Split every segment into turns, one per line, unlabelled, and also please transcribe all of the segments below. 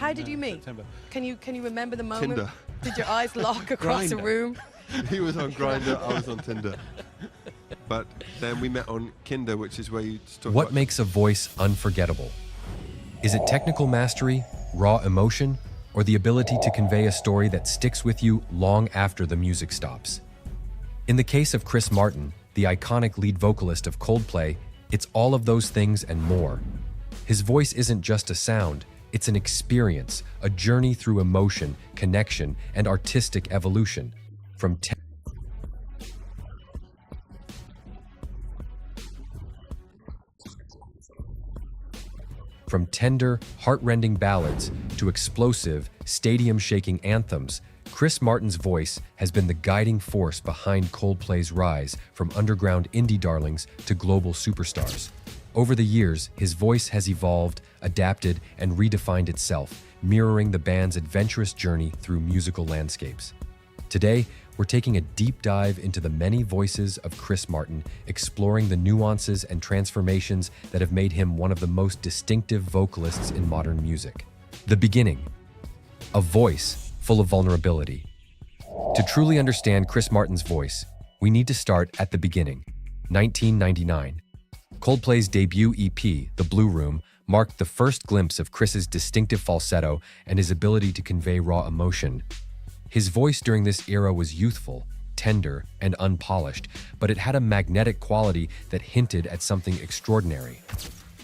How did you meet?
September.
Can you remember the moment?
Tinder.
Did your eyes lock across the
Grindr.
room?
He was on Grindr, I was on Tinder. But then we met on Kinder, which is where you talk
What
about
makes a voice unforgettable? Is it technical mastery, raw emotion, or the ability to convey a story that sticks with you long after the music stops? In the case of Chris Martin, the iconic lead vocalist of Coldplay, it's all of those things and more. His voice isn't just a sound, it's an experience, a journey through emotion, connection, and artistic evolution. From tender, heart-rending ballads to explosive, stadium-shaking anthems, Chris Martin's voice has been the guiding force behind Coldplay's rise from underground indie darlings to global superstars. Over the years, his voice has evolved, adapted, and redefined itself, mirroring the band's adventurous journey through musical landscapes. Today, we're taking a deep dive into the many voices of Chris Martin, exploring the nuances and transformations that have made him one of the most distinctive vocalists in modern music. The beginning. A voice full of vulnerability. To truly understand Chris Martin's voice, we need to start at the beginning, 1999. Coldplay's debut EP, The Blue Room, marked the first glimpse of Chris's distinctive falsetto and his ability to convey raw emotion. His voice during this era was youthful, tender, and unpolished, but it had a magnetic quality that hinted at something extraordinary.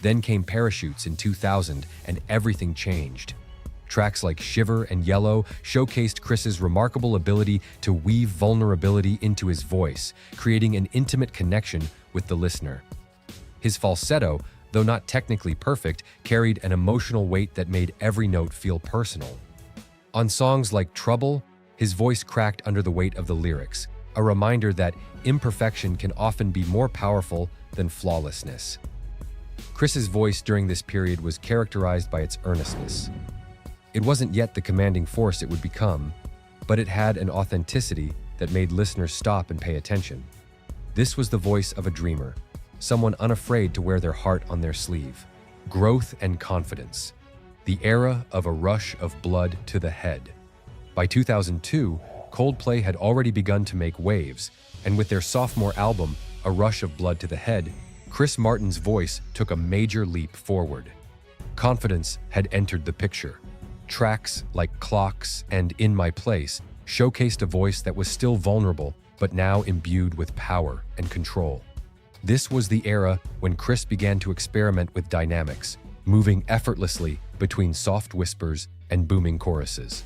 Then came Parachutes in 2000, and everything changed. Tracks like Shiver and Yellow showcased Chris's remarkable ability to weave vulnerability into his voice, creating an intimate connection with the listener. His falsetto, though not technically perfect, carried an emotional weight that made every note feel personal. On songs like Trouble, his voice cracked under the weight of the lyrics, a reminder that imperfection can often be more powerful than flawlessness. Chris's voice during this period was characterized by its earnestness. It wasn't yet the commanding force it would become, but it had an authenticity that made listeners stop and pay attention. This was the voice of a dreamer, someone unafraid to wear their heart on their sleeve. Growth and confidence. The era of a rush of blood to the head. By 2002, Coldplay had already begun to make waves, and with their sophomore album, A Rush of Blood to the Head, Chris Martin's voice took a major leap forward. Confidence had entered the picture. Tracks like Clocks and In My Place showcased a voice that was still vulnerable, but now imbued with power and control. This was the era when Chris began to experiment with dynamics, moving effortlessly between soft whispers and booming choruses.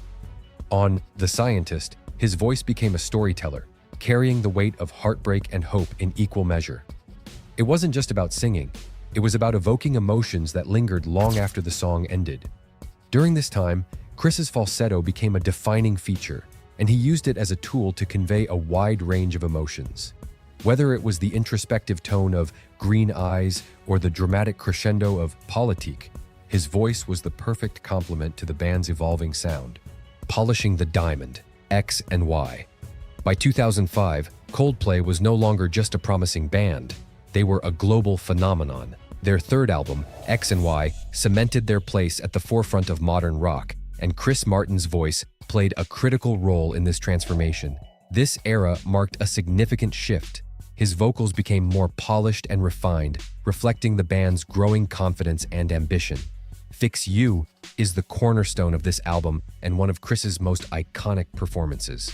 On The Scientist, his voice became a storyteller, carrying the weight of heartbreak and hope in equal measure. It wasn't just about singing, it was about evoking emotions that lingered long after the song ended. During this time, Chris's falsetto became a defining feature, and he used it as a tool to convey a wide range of emotions. Whether it was the introspective tone of Green Eyes or the dramatic crescendo of Politique, his voice was the perfect complement to the band's evolving sound. Polishing the diamond, X and Y. By 2005, Coldplay was no longer just a promising band. They were a global phenomenon. Their third album, X and Y, cemented their place at the forefront of modern rock, and Chris Martin's voice played a critical role in this transformation. This era marked a significant shift. His vocals became more polished and refined, reflecting the band's growing confidence and ambition. Fix You is the cornerstone of this album and one of Chris's most iconic performances.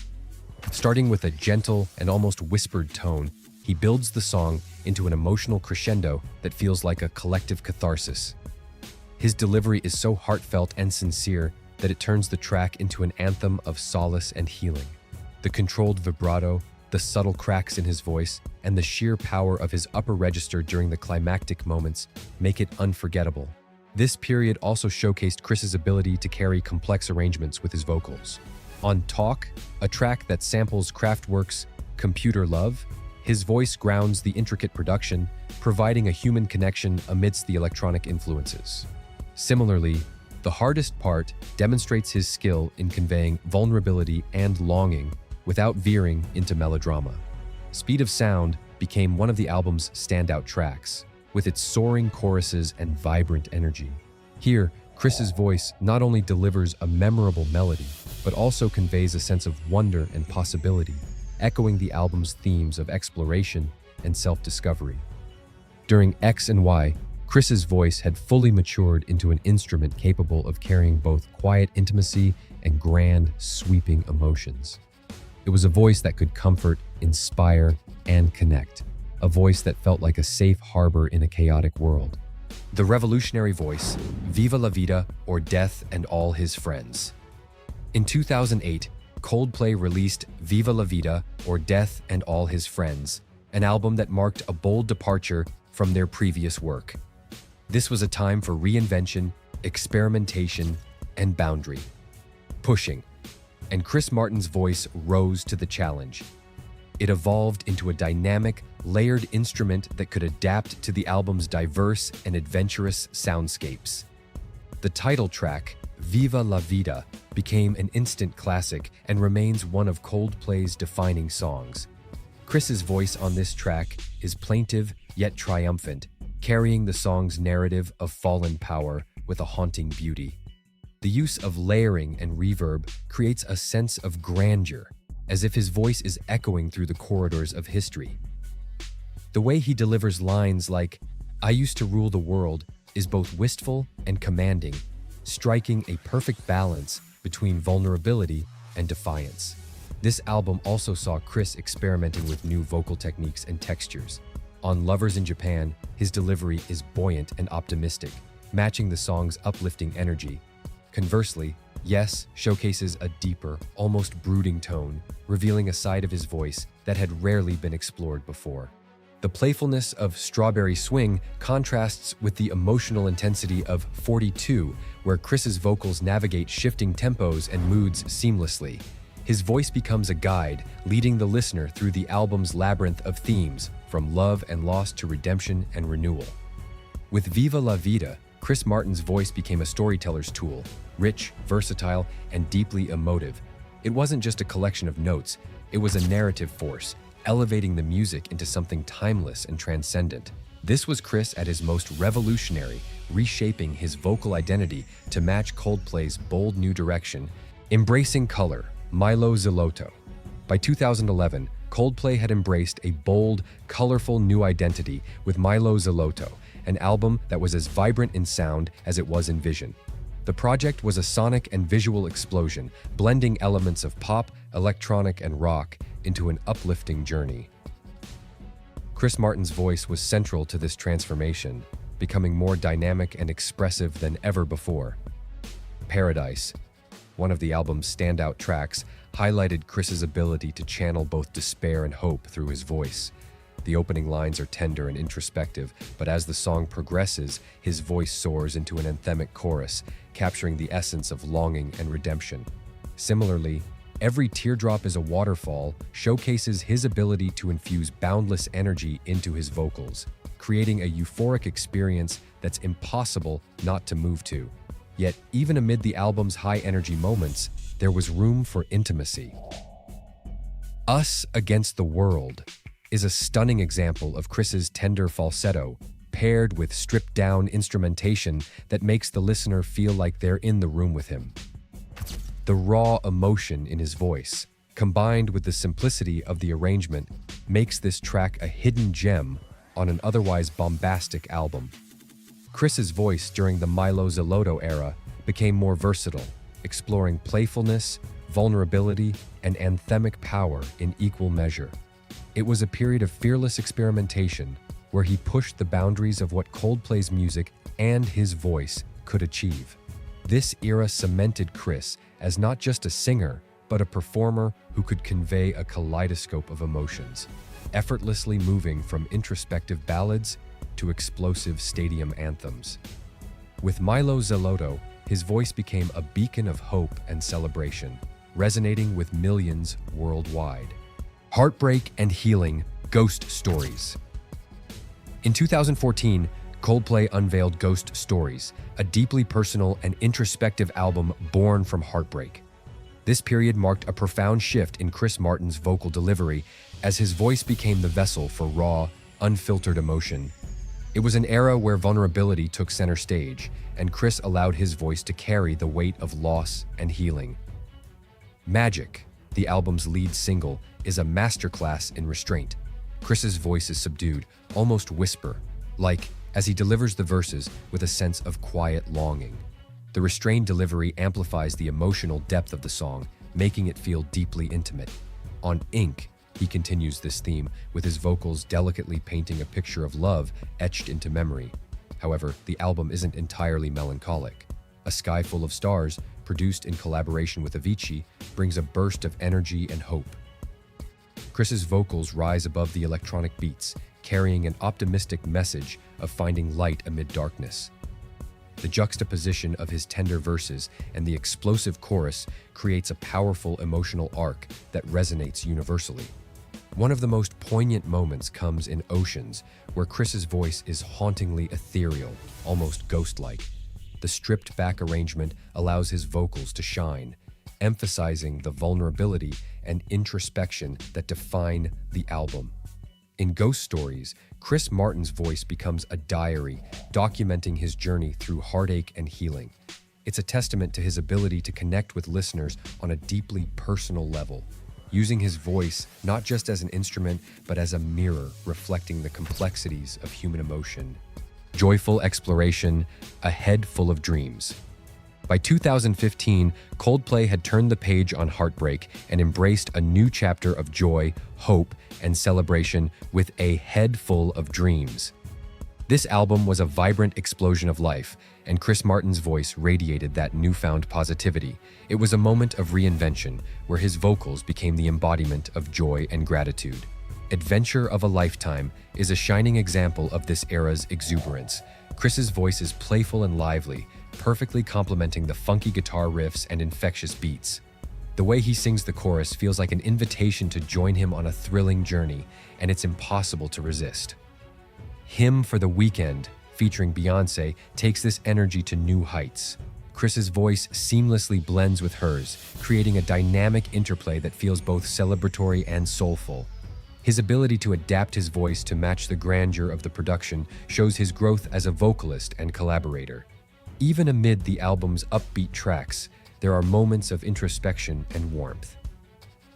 Starting with a gentle and almost whispered tone, he builds the song into an emotional crescendo that feels like a collective catharsis. His delivery is so heartfelt and sincere that it turns the track into an anthem of solace and healing. The controlled vibrato, the subtle cracks in his voice, and the sheer power of his upper register during the climactic moments make it unforgettable. This period also showcased Chris's ability to carry complex arrangements with his vocals. On Talk, a track that samples Kraftwerk's Computer Love, his voice grounds the intricate production, providing a human connection amidst the electronic influences. Similarly, The Hardest Part demonstrates his skill in conveying vulnerability and longing without veering into melodrama. Speed of Sound became one of the album's standout tracks, with its soaring choruses and vibrant energy. Here, Chris's voice not only delivers a memorable melody, but also conveys a sense of wonder and possibility, echoing the album's themes of exploration and self-discovery. During X and Y, Chris's voice had fully matured into an instrument capable of carrying both quiet intimacy and grand, sweeping emotions. It was a voice that could comfort, inspire, and connect, a voice that felt like a safe harbor in a chaotic world. The revolutionary voice, Viva La Vida, or Death and All His Friends. In 2008, Coldplay released Viva La Vida, or Death and All His Friends, an album that marked a bold departure from their previous work. This was a time for reinvention, experimentation, and boundary pushing, and Chris Martin's voice rose to the challenge. It evolved into a dynamic, layered instrument that could adapt to the album's diverse and adventurous soundscapes. The title track, Viva La Vida, became an instant classic and remains one of Coldplay's defining songs. Chris's voice on this track is plaintive yet triumphant, carrying the song's narrative of fallen power with a haunting beauty. The use of layering and reverb creates a sense of grandeur, as if his voice is echoing through the corridors of history. The way he delivers lines like, "I used to rule the world," is both wistful and commanding, striking a perfect balance between vulnerability and defiance. This album also saw Chris experimenting with new vocal techniques and textures. On Lovers in Japan, his delivery is buoyant and optimistic, matching the song's uplifting energy. Conversely, Yes showcases a deeper, almost brooding tone, revealing a side of his voice that had rarely been explored before. The playfulness of Strawberry Swing contrasts with the emotional intensity of 42, where Chris's vocals navigate shifting tempos and moods seamlessly. His voice becomes a guide, leading the listener through the album's labyrinth of themes, from love and loss to redemption and renewal. With Viva La Vida, Chris Martin's voice became a storyteller's tool, rich, versatile, and deeply emotive. It wasn't just a collection of notes, it was a narrative force, elevating the music into something timeless and transcendent. This was Chris at his most revolutionary, reshaping his vocal identity to match Coldplay's bold new direction, embracing color, Milo Zilotto. By 2011, Coldplay had embraced a bold, colorful new identity with Milo Zilotto, an album that was as vibrant in sound as it was in vision. The project was a sonic and visual explosion, blending elements of pop, electronic, and rock into an uplifting journey. Chris Martin's voice was central to this transformation, becoming more dynamic and expressive than ever before. Paradise, one of the album's standout tracks, highlighted Chris's ability to channel both despair and hope through his voice. The opening lines are tender and introspective, but as the song progresses, his voice soars into an anthemic chorus, capturing the essence of longing and redemption. Similarly, Every Teardrop is a Waterfall showcases his ability to infuse boundless energy into his vocals, creating a euphoric experience that's impossible not to move to. Yet, even amid the album's high-energy moments, there was room for intimacy. Us Against the World is a stunning example of Chris's tender falsetto, paired with stripped-down instrumentation that makes the listener feel like they're in the room with him. The raw emotion in his voice, combined with the simplicity of the arrangement, makes this track a hidden gem on an otherwise bombastic album. Chris's voice during the Milo Zilotto era became more versatile, exploring playfulness, vulnerability, and anthemic power in equal measure. It was a period of fearless experimentation where he pushed the boundaries of what Coldplay's music and his voice could achieve. This era cemented Chris as not just a singer, but a performer who could convey a kaleidoscope of emotions, effortlessly moving from introspective ballads to explosive stadium anthems. With Milo Zilotto, his voice became a beacon of hope and celebration, resonating with millions worldwide. Heartbreak and healing, Ghost Stories. In 2014, Coldplay unveiled Ghost Stories, a deeply personal and introspective album born from heartbreak. This period marked a profound shift in Chris Martin's vocal delivery as his voice became the vessel for raw, unfiltered emotion. It was an era where vulnerability took center stage, and Chris allowed his voice to carry the weight of loss and healing. Magic, the album's lead single, is a masterclass in restraint. Chris's voice is subdued, almost whisper, like as he delivers the verses with a sense of quiet longing. The restrained delivery amplifies the emotional depth of the song, making it feel deeply intimate. On Ink, he continues this theme, with his vocals delicately painting a picture of love etched into memory. However, the album isn't entirely melancholic. A Sky Full of Stars, produced in collaboration with Avicii, brings a burst of energy and hope. Chris's vocals rise above the electronic beats, carrying an optimistic message of finding light amid darkness. The juxtaposition of his tender verses and the explosive chorus creates a powerful emotional arc that resonates universally. One of the most poignant moments comes in Oceans, where Chris's voice is hauntingly ethereal, almost ghost-like. The stripped-back arrangement allows his vocals to shine, emphasizing the vulnerability and introspection that define the album. In Ghost Stories, Chris Martin's voice becomes a diary, documenting his journey through heartache and healing. It's a testament to his ability to connect with listeners on a deeply personal level, using his voice not just as an instrument, but as a mirror reflecting the complexities of human emotion. Joyful exploration, a head full of dreams. By 2015, Coldplay had turned the page on heartbreak and embraced a new chapter of joy, hope, and celebration with A Head Full of Dreams. This album was a vibrant explosion of life, and Chris Martin's voice radiated that newfound positivity. It was a moment of reinvention, where his vocals became the embodiment of joy and gratitude. Adventure of a Lifetime is a shining example of this era's exuberance. Chris's voice is playful and lively, perfectly complementing the funky guitar riffs and infectious beats. The way he sings the chorus feels like an invitation to join him on a thrilling journey, and it's impossible to resist. Hymn for the Weekend, featuring Beyoncé, takes this energy to new heights. Chris's voice seamlessly blends with hers, creating a dynamic interplay that feels both celebratory and soulful. His ability to adapt his voice to match the grandeur of the production shows his growth as a vocalist and collaborator. Even amid the album's upbeat tracks, there are moments of introspection and warmth.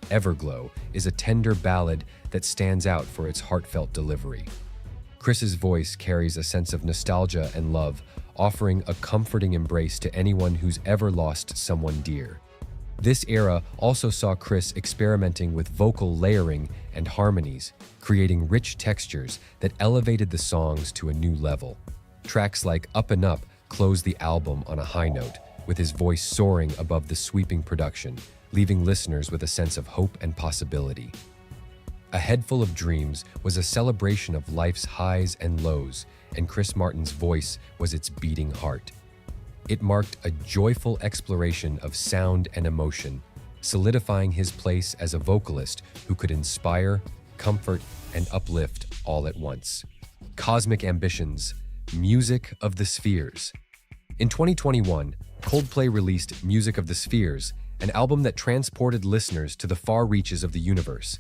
Everglow is a tender ballad that stands out for its heartfelt delivery. Chris's voice carries a sense of nostalgia and love, offering a comforting embrace to anyone who's ever lost someone dear. This era also saw Chris experimenting with vocal layering and harmonies, creating rich textures that elevated the songs to a new level. Tracks like Up and Up close the album on a high note, with his voice soaring above the sweeping production, leaving listeners with a sense of hope and possibility. A Head Full of Dreams was a celebration of life's highs and lows, and Chris Martin's voice was its beating heart. It marked a joyful exploration of sound and emotion, solidifying his place as a vocalist who could inspire, comfort, and uplift all at once. Cosmic Ambitions, Music of the Spheres. In 2021, Coldplay released Music of the Spheres, an album that transported listeners to the far reaches of the universe.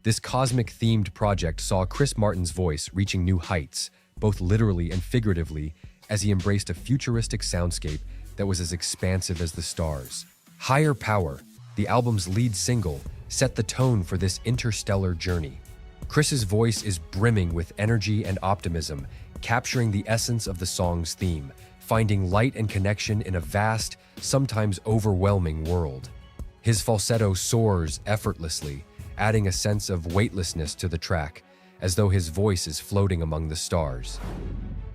This cosmic-themed project saw Chris Martin's voice reaching new heights, both literally and figuratively, as he embraced a futuristic soundscape that was as expansive as the stars. Higher Power, the album's lead single, set the tone for this interstellar journey. Chris's voice is brimming with energy and optimism, capturing the essence of the song's theme, finding light and connection in a vast, sometimes overwhelming world. His falsetto soars effortlessly, adding a sense of weightlessness to the track, as though his voice is floating among the stars.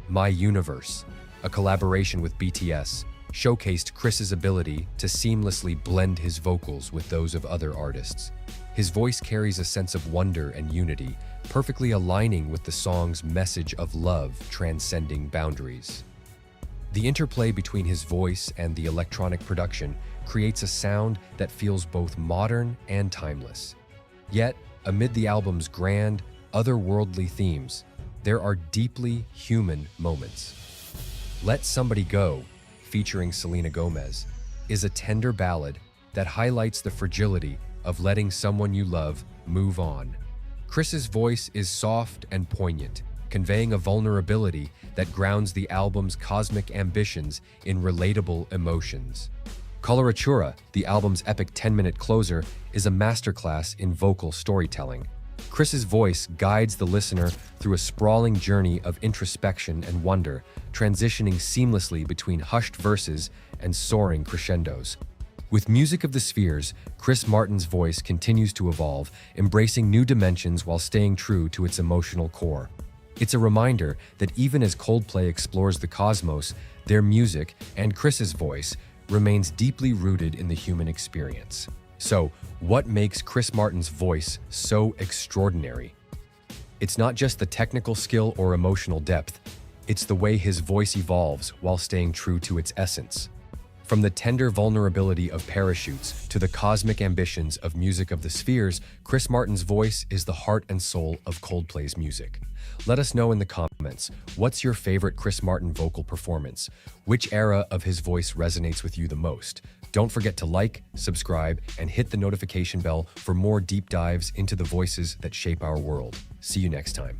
My Universe, a collaboration with BTS, showcased Chris's ability to seamlessly blend his vocals with those of other artists. His voice carries a sense of wonder and unity, perfectly aligning with the song's message of love transcending boundaries. The interplay between his voice and the electronic production creates a sound that feels both modern and timeless. Yet, amid the album's grand, otherworldly themes, there are deeply human moments. Let Somebody Go, featuring Selena Gomez, is a tender ballad that highlights the fragility of letting someone you love move on. Chris's voice is soft and poignant, conveying a vulnerability that grounds the album's cosmic ambitions in relatable emotions. Coloratura, the album's epic 10-minute closer, is a masterclass in vocal storytelling. Chris's voice guides the listener through a sprawling journey of introspection and wonder, transitioning seamlessly between hushed verses and soaring crescendos. With Music of the Spheres, Chris Martin's voice continues to evolve, embracing new dimensions while staying true to its emotional core. It's a reminder that even as Coldplay explores the cosmos, their music, and Chris's voice, remains deeply rooted in the human experience. So, what makes Chris Martin's voice so extraordinary? It's not just the technical skill or emotional depth, it's the way his voice evolves while staying true to its essence. From the tender vulnerability of Parachutes to the cosmic ambitions of Music of the Spheres, Chris Martin's voice is the heart and soul of Coldplay's music. Let us know in the comments, what's your favorite Chris Martin vocal performance? Which era of his voice resonates with you the most? Don't forget to like, subscribe, and hit the notification bell for more deep dives into the voices that shape our world. See you next time.